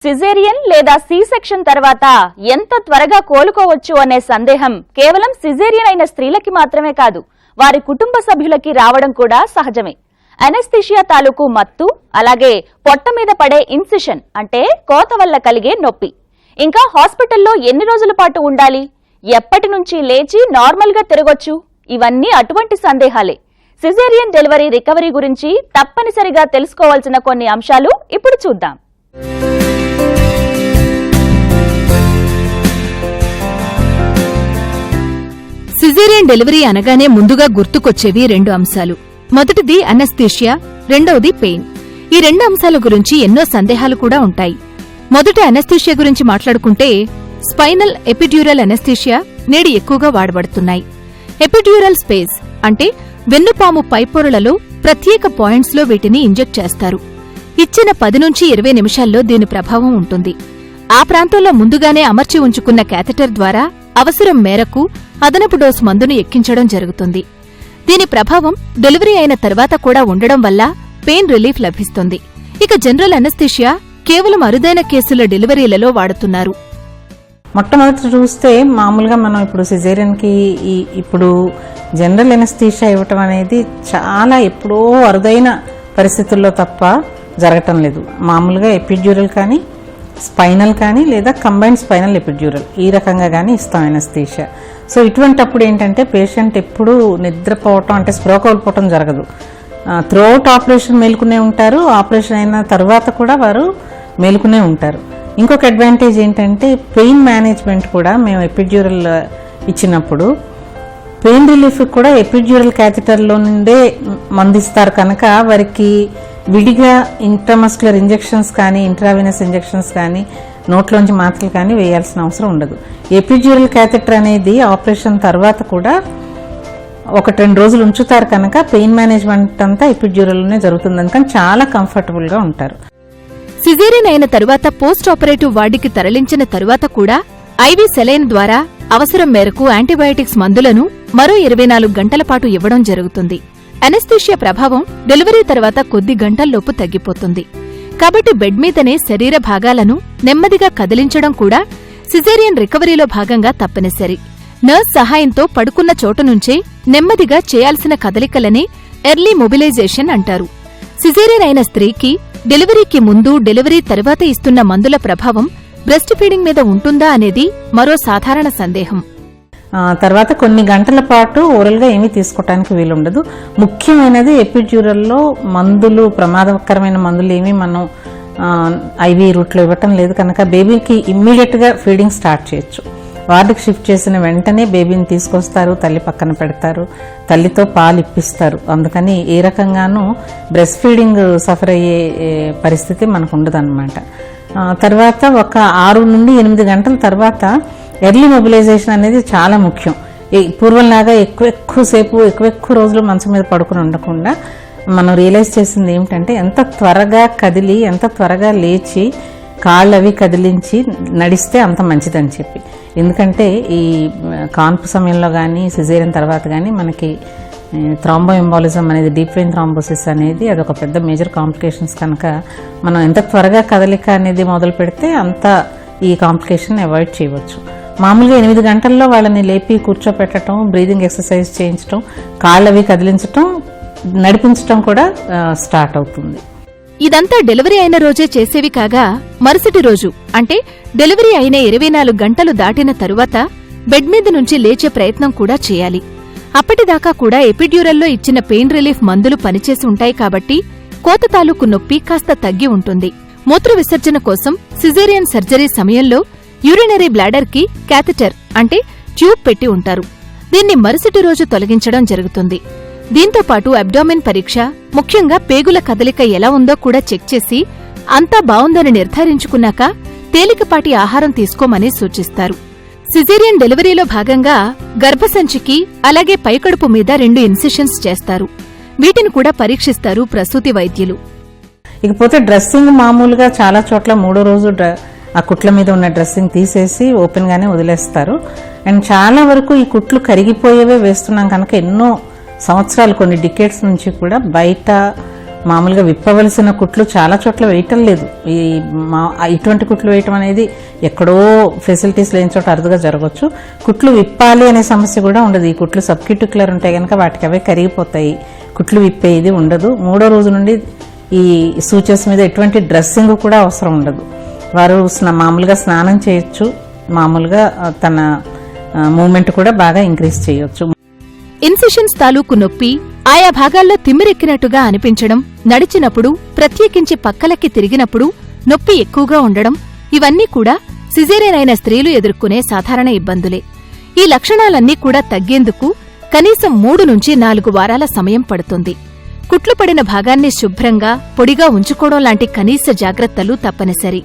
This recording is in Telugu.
సిజేరియన్ లేదా సి సెక్షన్ తర్వాత ఎంత త్వరగా కోలుకోవచ్చు అనే సందేహం కేవలం సిజేరియన్ అయిన స్త్రీలకి మాత్రమే కాదు, వారి కుటుంబ సభ్యులకి రావడం కూడా సహజమే. అనెస్థీషియా తాలూకు మత్తు, అలాగే పొట్ట మీద పడే ఇన్సిషన్ అంటే కోత వల్ల కలిగే నొప్పి, ఇంకా హాస్పిటల్లో ఎన్ని రోజుల పాటు ఉండాలి, ఎప్పటి నుంచి లేచి నార్మల్ గా తిరగొచ్చు, ఇవన్నీ అటువంటి సందేహాలే. సిజేరియన్ డెలివరీ రికవరీ గురించి తప్పనిసరిగా తెలుసుకోవాల్సిన కొన్ని అంశాలు ఇప్పుడు చూద్దాం. సిజేరియన్ డెలివరీ అనగానే ముందుగా గుర్తుకొచ్చేవి రెండు అంశాలు. మొదటిది అనెస్థీషియా, రెండవది పెయిన్. ఈ రెండు అంశాల గురించి ఎన్నో సందేహాలు కూడా ఉంటాయి. మొదట అనెస్థీషియా గురించి మాట్లాడుకుంటే స్పైనల్ ఎపిడ్యూరల్ అనెస్థీషియా నేడు ఎక్కువగా వాడబడుతున్నాయి. ఎపిడ్యూరల్ స్పేస్ అంటే వెన్నుపాము పైపొరలలో ప్రత్యేక పాయింట్స్ లో వీటిని ఇంజెక్ట్ చేస్తారు. ఇచ్చిన 10 నుంచి 20 నిమిషాల్లో దీని ప్రభావం ఉంటుంది. ఆ ప్రాంతంలో ముందుగానే అమర్చి ఉంచుకున్న క్యాథెటర్ ద్వారా అవసరం మేరకు అదనపు డోసు మందును ఎక్కించడం జరుగుతుంది. దీని ప్రభావం డెలివరీ అయిన తర్వాత కూడా ఉండడం వల్ల పెయిన్ రిలీఫ్ లభిస్తుంది. ఇక జనరల్ అనెస్థీషియా కేవలం అరుదైన కేసుల డెలివరీలలో వాడుతున్నారు. మొట్టమొదటి చూస్తే మామూలుగా మనం ఇప్పుడు సిజేరియన్ కి ఇప్పుడు జనరల్ అనెస్థీషియా ఇవ్వటం అనేది చాలా ఎప్పుడో అరుదైన పరిస్థితుల్లో తప్ప జరగటం లేదు. మామూలుగా ఎపిడ్యూరల్ కానీ, స్పైనల్ కానీ, లేదా కంబైన్డ్ స్పైనల్ ఎపిడ్యూరల్ ఈ రకంగా కానీ ఇస్తాం అనెస్థీషియా. సో ఇటువంటప్పుడు ఏంటంటే పేషెంట్ ఎప్పుడు నిద్రపోవటం అంటే స్పృహ కోల్పోవటం జరగదు. త్రూఅవుట్ ఆపరేషన్ మేలుకునే ఉంటారు, ఆపరేషన్ అయిన తర్వాత కూడా వారు మేలుకునే ఉంటారు. ఇంకొక అడ్వాంటేజ్ ఏంటంటే పెయిన్ మేనేజ్మెంట్ కూడా మేము ఎపిడ్యూరల్ ఇచ్చినప్పుడు పెయిన్ రిలీఫ్ కూడా ఎపిడ్యూరల్ క్యాథెటర్లో నుండే మందిస్తారు కనుక వారికి విడిగా ఇంట్రామస్కులర్ ఇంజెక్షన్స్ కానీ, ఇంట్రావినస్ ఇంజెక్షన్స్ కానీ, నోట్లోంచి మాత్రలు కానీ వేయాల్సిన అవసరం ఉండదు. ఎపిడ్యూరల్ క్యాథెటర్ అనేది ఆపరేషన్ తర్వాత కూడా 1-2 రోజులు ఉంచుతారు కనుక పెయిన్ మేనేజ్మెంట్ అంతా ఎపిడ్యూరల్లోనే జరుగుతుంది. అందుకని చాలా కంఫర్టబుల్గా ఉంటారు. సిజేరియన్ అయిన తరువాత పోస్ట్ ఆపరేటివ్ వార్డుకి తరలించిన తరువాత కూడా ఐవీ సెలైన్ ద్వారా అవసరం మేరకు యాంటీబయాటిక్స్ మందులను మరో 24 గంటల పాటు ఇవ్వడం జరుగుతుంది. అనెస్థీషియా ప్రభావం డెలివరీ తర్వాత కొద్ది గంటల్లోపు తగ్గిపోతుంది. కాబట్టి బెడ్ మీదనే శరీర భాగాలను నెమ్మదిగా కదిలించడం కూడా సిజేరియన్ రికవరీలో భాగంగా తప్పనిసరి. నర్స్ సహాయంతో పడుకున్న చోటు నుంచే నెమ్మదిగా చేయాల్సిన కదలికలనే ఎర్లీ మొబిలైజేషన్ అంటారు. సిజేరియన్ అయిన స్త్రీకి డెలివరీకి ముందు, డెలివరీ తర్వాత ఇస్తున్న మందుల ప్రభావం బ్రెస్ట్ ఫీడింగ్ మీద ఉంటుందా అనేది మరో సాధారణ సందేహం. తర్వాత కొన్ని గంటల పాటు ఓరల్గా ఏమీ తీసుకోవటానికి వీలుండదు. ముఖ్యమైనది ఎపిడ్యూరల్లో మందులు, ప్రమాదకరమైన మందులు ఏమీ మనం ఐవీ రూట్లో ఇవ్వటం లేదు కనుక బేబీకి ఇమ్మీడియట్గా ఫీడింగ్ స్టార్ట్ చేయొచ్చు. వార్డుకి షిఫ్ట్ చేసిన వెంటనే బేబీని తీసుకొస్తారు, తల్లి పక్కన పెడతారు, తల్లితో పాలు ఇప్పిస్తారు. అందుకని ఏ రకంగానూ బ్రెస్ట్ ఫీడింగ్ సఫర్ అయ్యే పరిస్థితి మనకు ఉండదన్నమాట. తర్వాత ఒక 6 నుండి 8 గంటల తర్వాత ఎర్లీ మొబిలైజేషన్ అనేది చాలా ముఖ్యం. పూర్వంలాగా ఎక్కువ రోజులు మంచం మీద పడుకుని ఉండకుండా మనం రియలైజ్ చేసింది ఏమిటంటే ఎంత త్వరగా కదిలి, ఎంత త్వరగా లేచి కాళ్ళు అవి కదిలించి నడిస్తే అంత మంచిదని చెప్పి. ఎందుకంటే ఈ కాన్పు సమయంలో కానీ, సిజేరియన్ తర్వాత కానీ మనకి థ్రాంబో ఎంబాలిజం అనేది, డీప్ వెయిన్ థ్రాంబోసిస్ అనేది అదొక పెద్ద మేజర్ కాంప్లికేషన్స్ కనుక మనం ఎంత త్వరగా కదలిక అనేది మొదలు పెడితే అంత ఈ కాంప్లికేషన్ అవాయిడ్ చేయవచ్చు. మామూలుగా 8 గంటల్లో వాళ్ళని లేపి కూర్చోపెట్టడం, బ్రీదింగ్ ఎక్సర్సైజ్ చేయించడం, కాళ్ళవి కదిలించడం, నడిపించడం కూడా స్టార్ట్ అవుతుంది. ఇదంతా డెలివరీ అయిన రోజే చేసేవి కాగా మరుసటి రోజు అంటే డెలివరీ అయిన 24 గంటలు దాటిన తరువాత బెడ్ మీద నుంచి లేచే ప్రయత్నం కూడా చేయాలి. అప్పటిదాకా కూడా ఎపిడ్యూరల్లో ఇచ్చిన పెయిన్ రిలీఫ్ మందులు పనిచేసి ఉంటాయి కాబట్టి కోత తాలూకు నొప్పి కాస్త తగ్గి ఉంటుంది. మూత్ర విసర్జన కోసం సిజేరియన్ సర్జరీ సమయంలో యూరినరీ బ్లాడర్ కి క్యాథెటర్ అంటే ట్యూబ్ పెట్టి ఉంటారు. దీన్ని మరుసటి రోజు తొలగించడం జరుగుతుంది. దీంతో పాటు అబ్డామిన్ పరీక్ష, ముఖ్యంగా పేగుల కదలిక ఎలా ఉందో కూడా చెక్ చేసి అంతా బావుందని నిర్ధారించుకున్నాక తేలికపాటి ఆహారం తీసుకోమని సూచిస్తారు. సిజేరియన్ డెలివరీలో భాగంగా గర్భసంచికి అలాగే పైకడుపు మీద 2 ఇన్సిషన్స్ చేస్తారు. వీటిని కూడా పరీక్షిస్తారు ప్రసూతి వైద్యులు. ఇకపోతే డ్రెస్సింగ్ మామూలుగా చాలా చోట్ల 3వ రోజు ఆ కుట్ల మీద ఉన్న డ్రెస్సింగ్ తీసేసి ఓపెన్ గానే వదిలేస్తారు. అండ్ చాలా వరకు ఈ కుట్లు కరిగిపోయేవే వేస్తున్నాం కనుక ఎన్నో సంవత్సరాలు, కొన్ని డికేట్స్ నుంచి కూడా బయట మామూలుగా విప్పవలసిన కుట్లు చాలా చోట్ల వేయటం లేదు. ఇటువంటి కుట్లు వేయటం అనేది ఎక్కడో ఫెసిలిటీస్ లేని చోట అరుదుగా జరగవచ్చు. కుట్లు విప్పాలి అనే సమస్య కూడా ఉండదు. ఈ కుట్లు సబ్క్యూటిక్యులర్ ఉంటాయి కనుక వాటికి అవే కరిగిపోతాయి. కుట్లు విప్పేది ఉండదు. 3వ రోజు నుండి ఈ సూచర్స్ మీద ఎటువంటి డ్రెస్సింగ్ కూడా అవసరం ఉండదు. వారు మామూలుగా స్నానం చేయొచ్చు. మామూలుగా తన మూమెంట్ కూడా బాగా ఇంక్రీజ్ చేయొచ్చు. ఇన్సిషన్స్ తాలూకు నొప్పి, ఆయా భాగాల్లో తిమ్మిరెక్కినట్టుగా అనిపించడం, నడిచినప్పుడు ప్రత్యేకించి పక్కలకి తిరిగినప్పుడు నొప్పి ఎక్కువగా ఉండడం, ఇవన్నీ కూడా సిజేరియన్ అయిన స్త్రీలు ఎదుర్కొనే సాధారణ ఇబ్బందులే. ఈ లక్షణాలన్నీ కూడా తగ్గేందుకు కనీసం 3 నుంచి 4 వారాల సమయం పడుతుంది. కుట్లు పడిన భాగాన్ని శుభ్రంగా, పొడిగా ఉంచుకోవడం లాంటి కనీస జాగ్రత్తలు తప్పనిసరి.